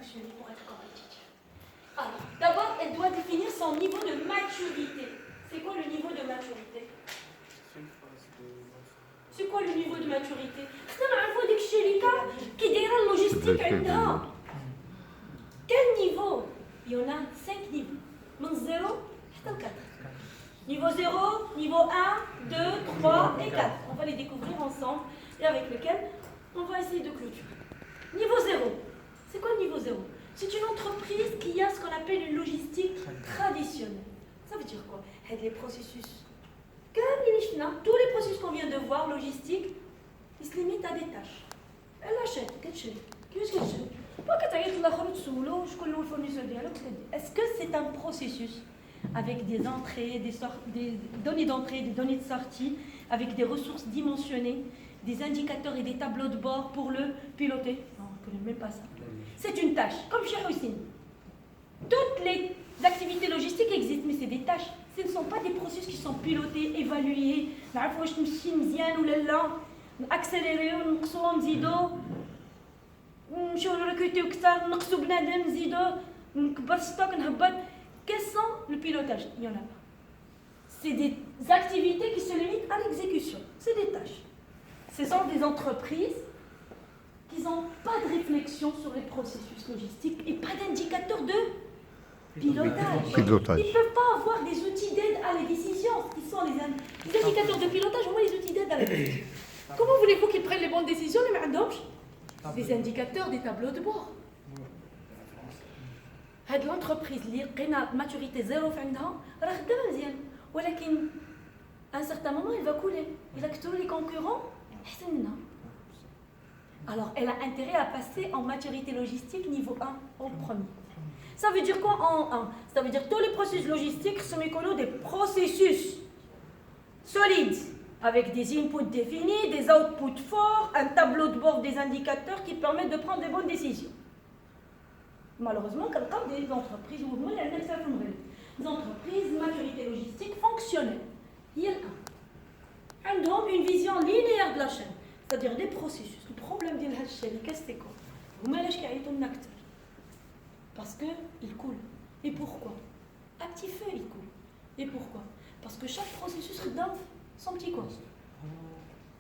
fonctionner pour être compétitive. Alors, d'abord, elle doit définir son niveau de maturité. C'est quoi le niveau de maturité? C'est quoi le niveau de maturité? حنا نعرفوا ديك الشركة كي دايرة اللوجيستيك عندها. Quel niveau? Il y en a 5 niveaux. من 0 حتى ل 4. Niveau 0, niveau 1, 2, 3 et 4. On va les découvrir ensemble et avec lesquels on va essayer de clôturer. Niveau 0. C'est quoi le niveau 0? C'est une entreprise qui a ce qu'on appelle une logistique traditionnelle. Ça veut dire quoi? Les processus. Tous les processus qu'on vient de voir, logistique, ils se limitent à des tâches. Elle achète, qu'est-ce qu'elle achète? Est-ce que c'est un processus avec des entrées, des données d'entrée, des données de sortie, avec des ressources dimensionnées, des indicateurs et des tableaux de bord pour le piloter? Non, on ne connaît même pas ça. C'est une tâche, comme chez Houssine. Toutes les activités logistiques existent, mais c'est des tâches. Ce ne sont pas des processus qui sont pilotés, évalués, accélérés, quels sont le pilotage? Il n'y en a pas. C'est des activités qui se limitent à l'exécution. C'est des tâches. Ce sont des entreprises qui n'ont pas de réflexion sur les processus logistiques et pas d'indicateur de pilotage. Ils ne peuvent pas avoir des outils d'aide à la décision, qui sont les indicateurs de pilotage, au moins les outils d'aide à la décision. Comment voulez-vous qu'ils prennent les bonnes décisions, les madames? Des indicateurs, des tableaux de bord. هاد l'entreprise اللي لقينا maturité zéro في عندها راه خدامه مزيان ولكن à un certain moment il va couler. Il a que les concurrents احسن منها. Alors elle a intérêt à passer en maturité logistique niveau 1 en premier. Ça veut dire quoi en 1? Ça veut dire que tous les processus logistiques sont des processus solides, avec des inputs définis, des outputs forts, un tableau de bord des indicateurs qui permettent de prendre des bonnes décisions. Malheureusement, comme des entreprises, des entreprises, maturité logistique fonctionnelle. Il y a une vision linéaire de la chaîne, c'est-à-dire des processus. Le problème de la chaîne, c'est quoi? Parce qu'il coule. Et pourquoi? À petit feu, il coule. Et pourquoi? Parce que chaque processus donne son petit cause.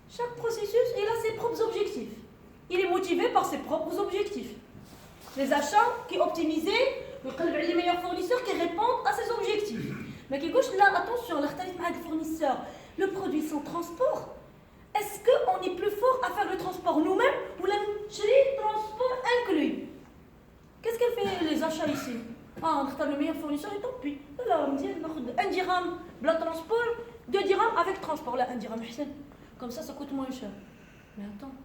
Chaque processus, il a ses propres objectifs. Il est motivé par ses propres objectifs. Les achats qui optimisent, les meilleurs fournisseurs qui répondent à ces objectifs. Mais qui gauche là, attention, les fournisseurs, le produit sans transport, est-ce qu'on est plus fort à faire le transport nous-mêmes ou le transport inclus? Qu'est-ce qu'elle fait les achats ici? On retrouve le meilleur fournisseur et tant pis. Alors, on dit 1 dirham blanc transport, 2 dirhams avec transport. Là, 1 dirham, comme ça coûte moins cher. Mais attends,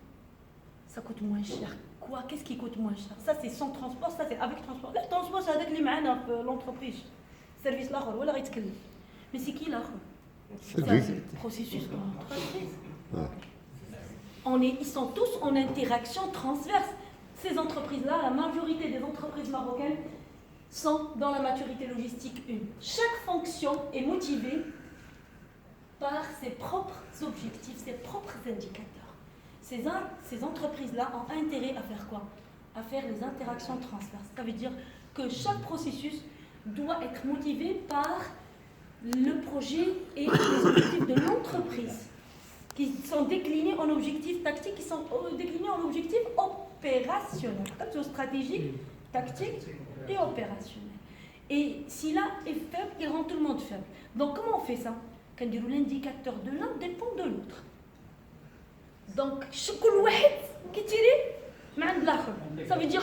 ça coûte moins cher. Quoi? Qu'est-ce qui coûte moins cher? Ça, c'est sans transport, ça, c'est avec transport. Le transport, c'est avec les mains de l'entreprise. Service là, voilà, mais c'est qui là? C'est le processus de l'entreprise. Ils sont tous en interaction transverse. Ces entreprises-là, la majorité des entreprises marocaines sont dans la maturité logistique 1. Chaque fonction est motivée par ses propres objectifs, ses propres indicateurs. Ces entreprises-là ont intérêt à faire quoi? À faire des interactions transverses. Ça veut dire que chaque processus doit être motivé par le projet et les objectifs de l'entreprise, qui sont déclinés en objectifs tactiques, qui sont déclinés en objectifs opérationnels, comme stratégique, tactique et opérationnel. Et si l'un est faible, il rend tout le monde faible. Donc comment on fait ça? Quand l'indicateur de l'un dépend de l'autre. Donc chaque واحد qui tire, ça veut dire